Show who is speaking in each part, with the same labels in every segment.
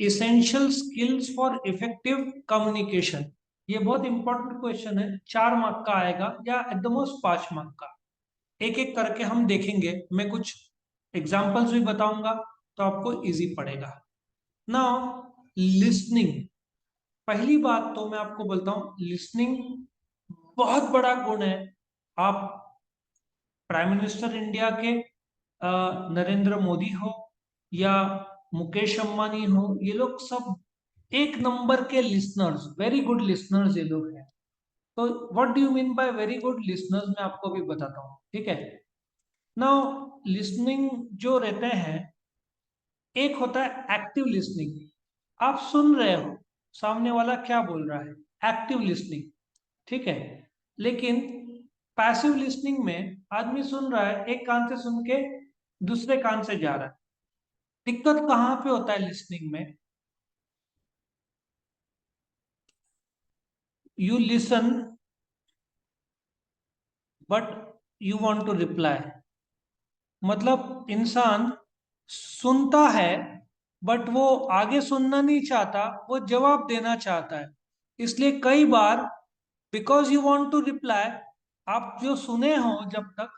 Speaker 1: Essential skills for effective communication. ये बहुत important question है, 4 मार्क का आएगा या एट द मोस्ट 5 मार्क का। एक एक करके हम देखेंगे, मैं कुछ एग्जाम्पल्स भी बताऊंगा तो आपको इजी पड़ेगा। नाउ लिसनिंग, पहली बात तो मैं आपको बोलता हूं, लिसनिंग बहुत बड़ा गुण है। आप प्राइम मिनिस्टर इंडिया के नरेंद्र मोदी हो या मुकेश अंबानी हो, ये लोग सब एक नंबर के लिसनर्स, वेरी गुड लिसनर्स ये लोग हैं। तो what do you mean by very good listeners, मैं आपको भी बताता हूँ, ठीक है। नाउ लिसनिंग जो रहते हैं, एक होता है एक्टिव लिसनिंग, आप सुन रहे हो सामने वाला क्या बोल रहा है, एक्टिव लिसनिंग, ठीक है। लेकिन पैसिव लिसनिंग में आदमी सुन रहा है, एक कान से सुन के दूसरे कान से जा रहा है। दिक्कत कहाँ पे होता है लिसनिंग में, you listen but you want to reply, मतलब इंसान सुनता है बट वो आगे सुनना नहीं चाहता, वो जवाब देना चाहता है। इसलिए कई बार because you want to reply, आप जो सुने हो जब तक,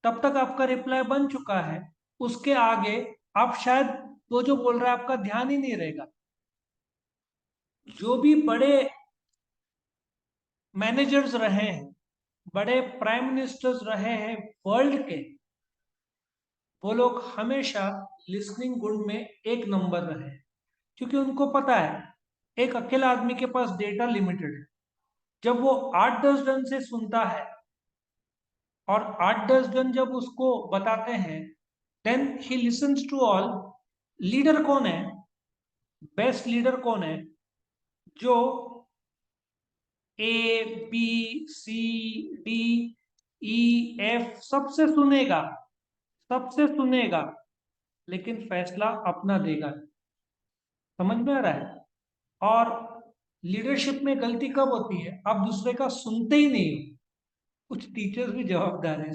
Speaker 1: तब तक आपका रिप्लाई बन चुका है, उसके आगे आप शायद वो जो बोल रहा है आपका ध्यान ही नहीं रहेगा। जो भी बड़े मैनेजर्स रहे हैं, बड़े प्राइम मिनिस्टर्स रहे हैं वर्ल्ड के, वो लोग हमेशा लिसनिंग गुण में एक नंबर रहे हैं। क्योंकि उनको पता है एक अकेला आदमी के पास डेटा लिमिटेड है। जब वो 8-10 जन से सुनता है और 8-10 जन जब उसको बताते हैं, then he listens to all. Leader कौन है, बेस्ट लीडर कौन है, जो ABCD E F सबसे सुनेगा, सबसे सुनेगा, लेकिन फैसला अपना देगा। समझ में आ रहा है। और लीडरशिप में गलती कब होती है, आप दूसरे का सुनते ही नहीं हो। कुछ टीचर्स भी जवाबदार हैं,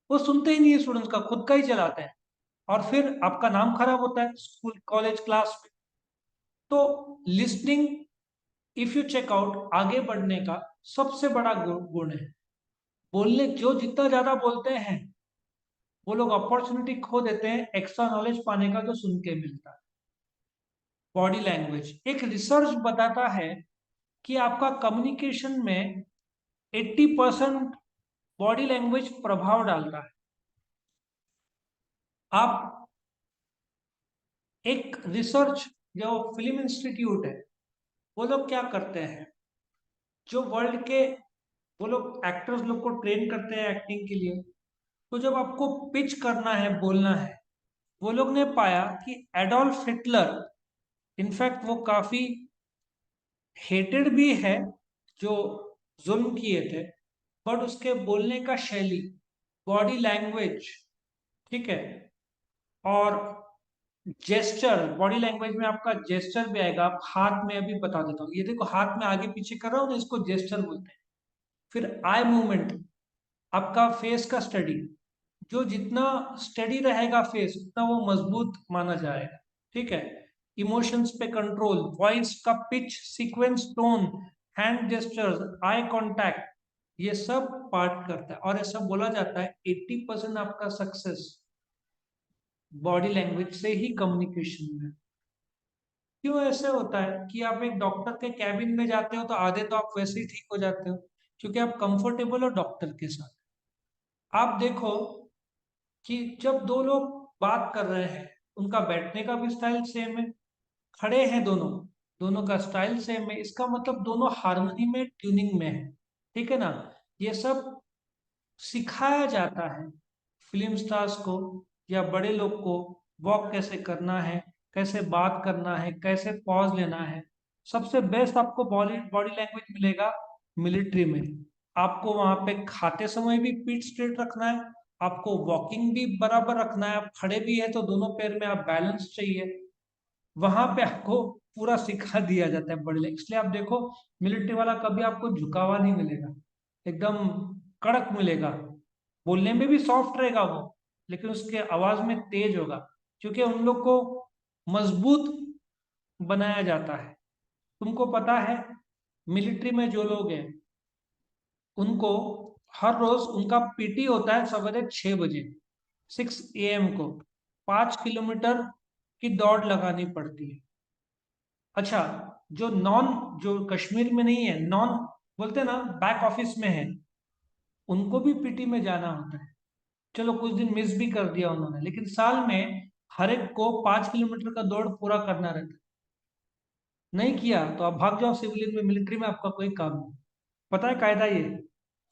Speaker 1: वो सुनते ही नहीं है स्टूडेंट्स का, खुद का ही चलाते हैं, और फिर आपका नाम खराब होता है स्कूल कॉलेज क्लास में। तो listening, if you check out, आगे बढ़ने का सबसे बड़ा गुण है। बोलने, जो जितना ज्यादा बोलते हैं वो लोग अपॉर्चुनिटी खो देते हैं एक्स्ट्रा नॉलेज पाने का जो सुन के मिलता है। बॉडी लैंग्वेज, एक रिसर्च बताता है कि आपका कम्युनिकेशन में 80% बॉडी लैंग्वेज प्रभाव डालता है। आप एक रिसर्च, जो फिल्म इंस्टीट्यूट है, वो लोग क्या करते हैं, जो वर्ल्ड के, वो लोग एक्टर्स लोग को ट्रेन करते हैं एक्टिंग के लिए। तो जब आपको पिच करना है, बोलना है, वो लोग ने पाया कि एडोल्फ हिटलर, इनफैक्ट वो काफी हेटेड भी है, जो जुल्म किए थे, बट उसके बोलने का शैली, बॉडी लैंग्वेज, ठीक है, और जेस्चर, बॉडी लैंग्वेज में आपका जेस्चर भी आएगा। आप हाथ में, अभी बता देता हूँ, ये देखो हाथ में आगे पीछे कर रहा हूँ ना, इसको जेस्चर बोलते हैं। फिर आई मूवमेंट, आपका फेस का स्टडी, जो जितना स्टडी रहेगा फेस, उतना वो मजबूत माना जाएगा, ठीक है। इमोशंस पे कंट्रोल, वॉइस का pitch, sequence, tone, hand gestures, eye contact, ये सब पार्ट करता है। और ऐसा बोला जाता है 80% आपका सक्सेस बॉडी लैंग्वेज से ही कम्युनिकेशन में। क्यों ऐसे होता है कि आप एक डॉक्टर के कैबिन में जाते हो तो आधे तो आप वैसे ही ठीक हो जाते हो, क्योंकि आप कंफर्टेबल हो डॉक्टर के साथ। आप देखो कि जब दो लोग बात कर रहे हैं, उनका बैठने का भी स्टाइल सेम है, खड़े हैं दोनों, दोनों का स्टाइल सेम है, इसका मतलब दोनों हार्मनी में, ट्यूनिंग में है, ठीक है ना। ये सब सिखाया जाता है फिल्म स्टार्स को या बड़े लोग को, वॉक कैसे करना है, कैसे बात करना है, कैसे पॉज लेना है। सबसे बेस्ट आपको बॉडी बॉडी लैंग्वेज मिलेगा मिलिट्री में। आपको वहां पे खाते समय भी पीठ स्ट्रेट रखना है, आपको वॉकिंग भी बराबर रखना है, आप खड़े भी है तो दोनों पैर में आप बैलेंस चाहिए। वहां पे आपको पूरा सिखा दिया जाता है बॉडी लैंग्वेज। इसलिए आप देखो, मिलिट्री वाला कभी आपको झुका हुआ नहीं मिलेगा, एकदम कड़क मिलेगा। बोलने में भी सॉफ्ट रहेगा वो, लेकिन उसके आवाज में तेज होगा, क्योंकि उन लोग को मजबूत बनाया जाता है। तुमको पता है मिलिट्री में जो लोग हैं उनको हर रोज उनका पीटी होता है सवेरे 6 बजे, 6 AM को 5 किलोमीटर की दौड़ लगानी पड़ती है। अच्छा, जो कश्मीर में नहीं है, नॉन बोलते हैं ना, बैक ऑफिस में है, उनको भी पीटी में जाना होता है। चलो कुछ दिन मिस भी कर दिया उन्होंने, लेकिन साल में हर एक को 5 किलोमीटर का दौड़ पूरा करना रहता है। नहीं किया तो आप भाग जाओ सिविलियन में, मिलिट्री में आपका कोई काम नहीं। पता है कायदा ये,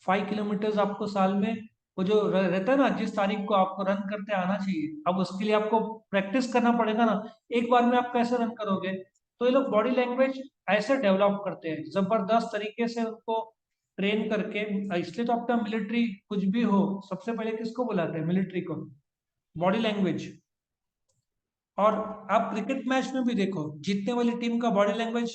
Speaker 1: 5 किलोमीटर आपको साल में, वो जो रहता है ना, जिस तारीख को आपको रन करते आना चाहिए, अब उसके लिए आपको प्रैक्टिस करना पड़ेगा ना। एक बार में आप कैसे रन करोगे? तो ये लोग बॉडी लैंग्वेज ऐसे डेवलप करते हैं जबरदस्त तरीके से उनको ट्रेन करके। इसलिए तो आपका मिलिट्री कुछ भी हो, सबसे पहले किसको बुलाते हैं? मिलिट्री को। Body language. और आप क्रिकेट मैच में भी देखो, जीतने वाली टीम का बॉडी लैंग्वेज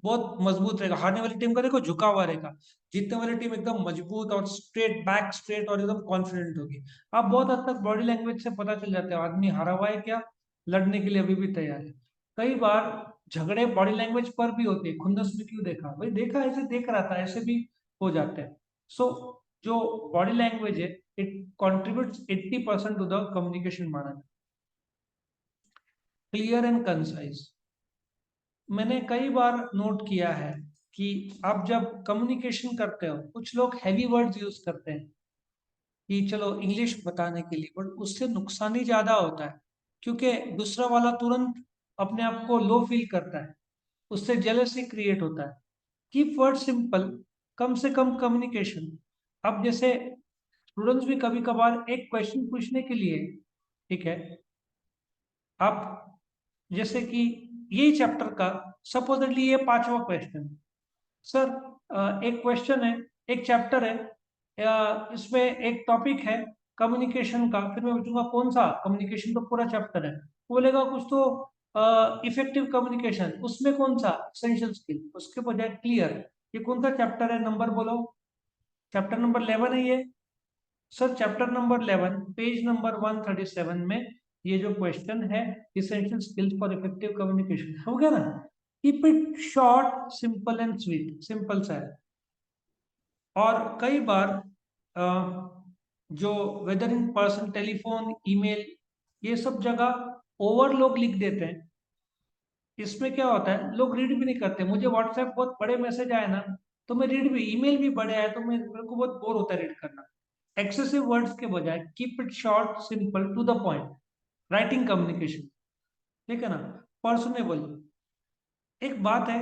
Speaker 1: बहुत मजबूत रहेगा, हारने वाली टीम का देखो झुका हुआ रहेगा। जीतने वाली टीम एकदम मजबूत और स्ट्रेट बैक, स्ट्रेट और एकदम कॉन्फिडेंट होगी। आप बहुत हद तक बॉडी लैंग्वेज से पता चल जाता है आदमी हारा हुआ है क्या, लड़ने के लिए अभी भी तैयार है। कई बार झगड़े बॉडी लैंग्वेज पर भी होते हैं। खुन्नस में क्यों देखा भाई, देखा ऐसे देख रहा था, ऐसे भी हो जाते हैं। सो जो बॉडी लैंग्वेज है, it contribute 80% to the communication माना। Clear and concise. मैंने कई बार नोट किया है कि आप जब कम्युनिकेशन करते हो, कुछ लोग हैवी वर्ड्स यूज करते हैं कि चलो इंग्लिश बताने के लिए, बट उससे नुकसान ही ज्यादा होता है। क्योंकि दूसरा वाला तुरंत अपने आप को लो फील करता है, उससे जेलसी क्रिएट होता है। कीप वर्ड सिंपल, कम से कम कम्युनिकेशन। अब जैसे स्टूडेंट्स भी कभी कभार एक क्वेश्चन पूछने के लिए, ठीक है, आप जैसे कि यही चैप्टर का सपोजिटली ये 5वां क्वेश्चन, सर एक क्वेश्चन है, एक चैप्टर है, इसमें एक टॉपिक है कम्युनिकेशन का, फिर मैं पूछूंगा कौन सा कम्युनिकेशन, तो पूरा चैप्टर है। वो बोलेगा कुछ तो इफेक्टिव कम्युनिकेशन, उसमें कौन सा एसेंशियल स्किल, उसके बजाय क्लियर। ये कौन सा चैप्टर है, नंबर बोलो। चैप्टर नंबर 11 है ये। Sir chapter number 11 page number 137 में ये जो क्वेश्चन है, essential skills for effective communication, हो गया ना। Keep it short simple and sweet, simple सा है। और कई बार अ, जो whether in person, telephone, email, ये सब जगह ओवर लोग लिख देते हैं। इसमें क्या होता है, लोग रीड भी नहीं करते। मुझे व्हाट्सएप बहुत बड़े मैसेज आए ना, तो मैं रीड भी, ईमेल भी बड़े आए तो मैं, मेरे को बहुत बोर होता है रीड करना। एक्सेसिव वर्ड्स के बजाय keep it short simple to the point. Writing communication, ठीक है ना। पर्सनेबल। एक बात है,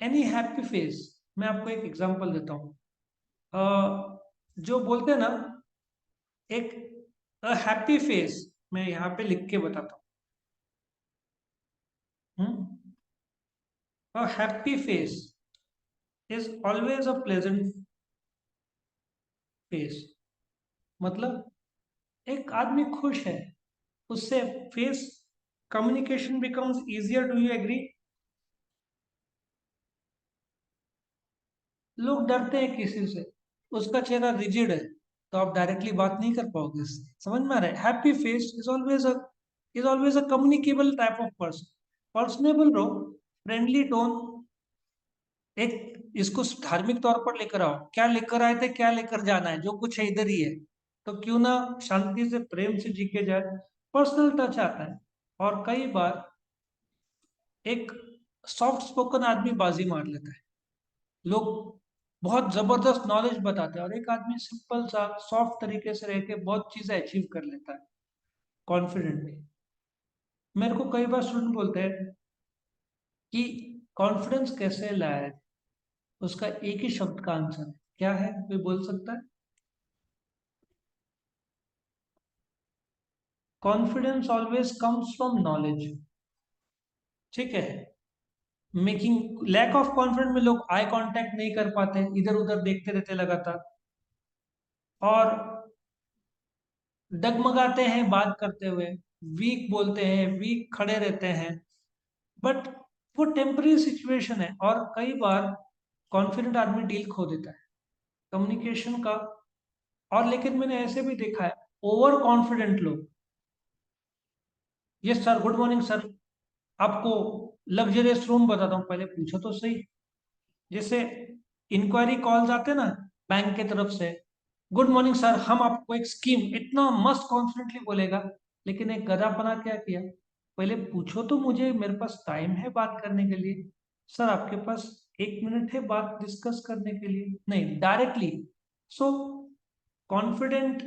Speaker 1: एनी हैप्पी फेस, मैं आपको एक एग्जांपल देता हूँ। जो बोलते हैं ना, एक हैप्पी फेस, मैं यहाँ पे लिख के बताता हूँ। A happy face is always a pleasant face. मतलब एक आदमी खुश है, उससे face communication becomes easier. Do you agree? लोग डरते हैं किसी से, उसका चेहरा रिजिड है, तो आप डायरेक्टली बात नहीं कर पाओगे उससे। समझ में आ रहा है? Happy face is always a communicable type of person. Personable रहो, फ्रेंडली टोन। एक इसको धार्मिक तौर पर लेकर आओ, क्या लेकर आए थे, क्या लेकर जाना है, जो कुछ है इधर ही है, तो क्यों ना शांति से प्रेम से जी के जाए। पर्सनल टच आता है। और कई बार एक सॉफ्ट स्पोकन आदमी बाजी मार लेता है। लोग बहुत जबरदस्त नॉलेज बताते हैं और एक आदमी सिंपल सा सॉफ्ट तरीके से रह के बहुत चीजें अचीव कर लेता है कॉन्फिडेंटली। मेरे को कई बार स्टूडेंट बोलते हैं कि कॉन्फिडेंस कैसे लाए, उसका एक ही शब्द का आंसर है, क्या है, कोई बोल सकता है? Confidence always comes from knowledge, ठीक है। मेकिंग लैक ऑफ कॉन्फिडेंस में लोग आई कांटेक्ट नहीं कर पाते, इधर उधर देखते रहते लगातार, और डगमगाते हैं बात करते हुए, वीक बोलते हैं, वीक खड़े रहते हैं। बट वो टेम्पररी सिचुएशन है, और कई बार कॉन्फिडेंट आदमी डील खो देता है कम्युनिकेशन का। और लेकिन मैंने ऐसे भी देखा है, ओवर कॉन्फिडेंट लोग, yes sir, good morning sir, आपको लग्जरियस रूम बताता हूँ, पहले पूछो तो सही। जैसे इंक्वायरी कॉल्स आते हैं ना बैंक की तरफ से, गुड मॉर्निंग सर, हम आपको एक स्कीम, इतना मस्त कॉन्फिडेंटली बोलेगा, लेकिन एक गधापना क्या किया, पहले पूछो तो मुझे, मेरे पास टाइम है बात करने के लिए। सर आपके पास 1 मिनट है बात डिस्कस करने के लिए? नहीं, डायरेक्टली। सो कॉन्फिडेंट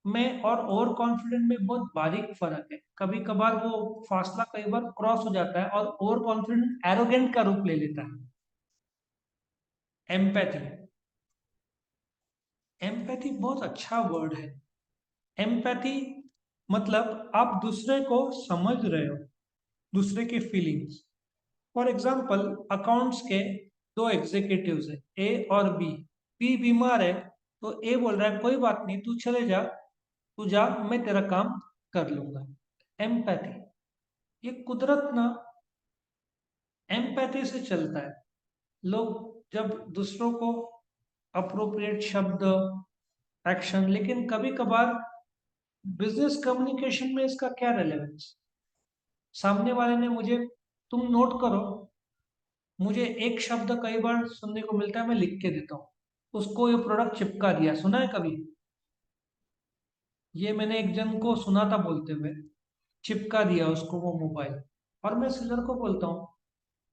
Speaker 1: में और ओवर कॉन्फिडेंट में बहुत बारीक फर्क है। कभी कभार वो फासला कई बार क्रॉस हो जाता है और ओवर कॉन्फिडेंट एरोगेंट का रूप ले लेता है। एम्पैथी, एम्पैथी बहुत अच्छा वर्ड है। एम्पैथी मतलब आप दूसरे को समझ रहे हो, दूसरे की फीलिंग्स। फॉर एग्जाम्पल, अकाउंट्स के दो एग्जीक्यूटिव्स है, ए और बी। बी बीमार है, तो ए बोल रहा है कोई बात नहीं, तू चले जा, तू जा, मैं तेरा काम कर लूंगा। एम्पैथी, ये कुदरत ना एम्पैथी से चलता है। लोग जब दूसरों को अप्रोप्रिएट शब्द, एक्शन, लेकिन कभी कभार बिजनेस कम्युनिकेशन में इसका क्या रेलेवेंस? सामने वाले ने मुझे, तुम नोट करो, मुझे एक शब्द कई बार सुनने को मिलता है, मैं लिख के देता हूँ, उसको ये प्रोडक्ट चिपका दिया, सुना है कभी? ये मैंने एक जन को सुना था बोलते हुए, चिपका दिया उसको वो मोबाइल। और मैं सेलर को बोलता हूँ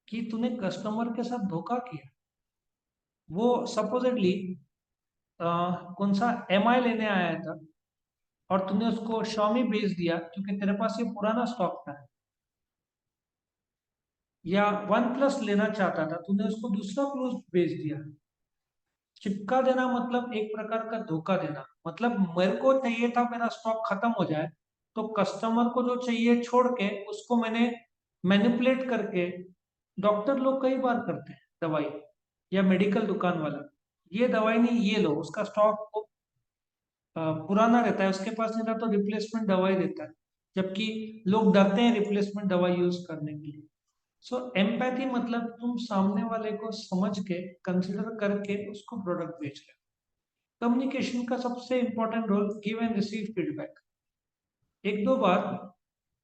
Speaker 1: कि तूने कस्टमर के साथ धोखा किया। वो सपोजिटली कौन सा एमआई लेने आया था, और तूने उसको Xiaomi बेच दिया क्योंकि तेरे पास ये पुराना स्टॉक था। या वन प्लस लेना चाहता था, तूने उसको दूसरा प्लस बेच दिया। चिपका देना मतलब एक प्रकार का धोखा देना। मतलब मेरे को चाहिए था मेरा स्टॉक खत्म हो जाए, तो कस्टमर को जो चाहिए छोड़ के उसको मैंने मैनिपुलेट करके, डॉक्टर लोग कई बार करते हैं दवाई, या मेडिकल दुकान वाला, ये दवाई नहीं, ये लो, उसका स्टॉक पुराना रहता है, उसके पास नहीं था तो रिप्लेसमेंट दवाई देता है, जबकि लोग डरते हैं रिप्लेसमेंट दवाई यूज करने के लिए। सो एम्पैथी मतलब तुम सामने वाले को समझ के, कंसिडर करके उसको प्रोडक्ट बेच रहे हो। कम्युनिकेशन का सबसे important role, give and receive feedback. एक दो बार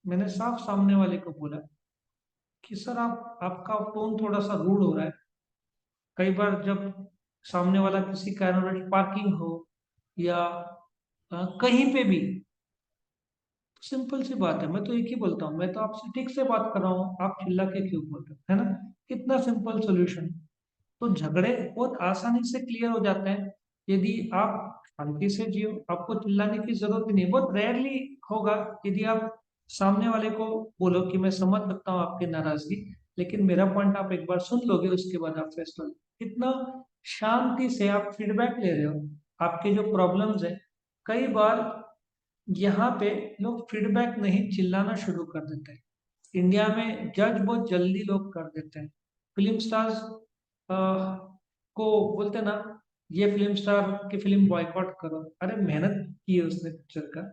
Speaker 1: मैंने साफ सामने वाले को बोला कि सर आपका टोन थोड़ा सा रूड हो रहा है। कई बार जब सामने वाला किसी कारण पार्किंग हो या कहीं पे भी, सिंपल सी बात है, मैं तो एक ही बोलता हूँ, मैं तो आपसे ठीक से बात कर रहा हूँ, आप चिल्ला के क्यों बोल रहे हो, है ना? कितना सिंपल सोल्यूशन। तो झगड़े बहुत आसानी से क्लियर हो जाते हैं यदि आप शांति से जियो। आपको चिल्लाने की जरूरत ही नहीं, बहुत रेयरली होगा यदि आप सामने वाले को बोलो कि मैं समझ सकता हूँ आपकी नाराजगी, लेकिन मेरा पॉइंट आप एक बार सुन लोगे, उसके बाद आप फैसला लो। कितना शांति से आप फीडबैक ले रहे हो, आपके जो प्रॉब्लम्स है। कई बार यहाँ पे लोग फीडबैक नहीं, चिल्लाना शुरू कर देते हैं। इंडिया में जज बहुत जल्दी लोग कर देते हैं। फिल्म स्टार्स को बोलते हैं ना, ये फिल्म स्टार की फिल्म बॉयकॉट करो, अरे मेहनत की है उसने पिक्चर का।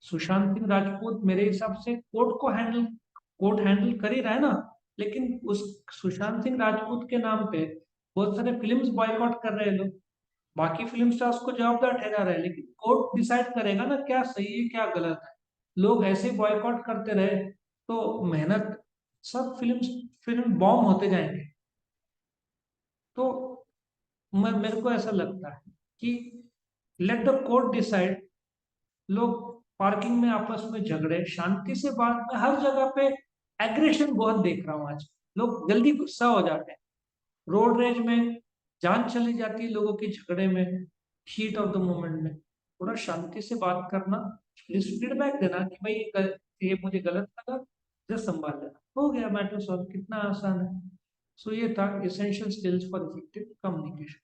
Speaker 1: सुशांत सिंह राजपूत मेरे हिसाब से कोर्ट हैंडल कर ही रहा है ना, लेकिन उस सुशांत सिंह राजपूत के नाम पे बहुत सारे फिल्म्स बॉयकॉट कर रहे हैं लोग। बाकी फिल्म स्टार्स को जवाबदार ठहरा रहे हैं, लेकिन कोर्ट डिसाइड करेगा ना क्या सही है क्या गलत है। लोग ऐसे बॉयकॉट करते रहे तो मेहनत, सब फिल्म बॉम्ब होते जाएंगे। तो मेरे को ऐसा लगता है कि लेट द कोर्ट डिसाइड। लोग पार्किंग में आपस में झगड़े, शांति से बात में, हर जगह पे एग्रेशन बहुत देख रहा हूँ आज। लोग जल्दी गुस्सा हो जाते हैं, रोड रेज में जान चली जाती है लोगों की, झगड़े में, हीट ऑफ द मोमेंट में। थोड़ा शांति से बात करना, फीडबैक देना कि भाई ये मुझे गलत लगा, जस्ट संभाल लेना, हो गया मैटर सॉल्व, कितना आसान है। सो ये था essential skills for effective communication.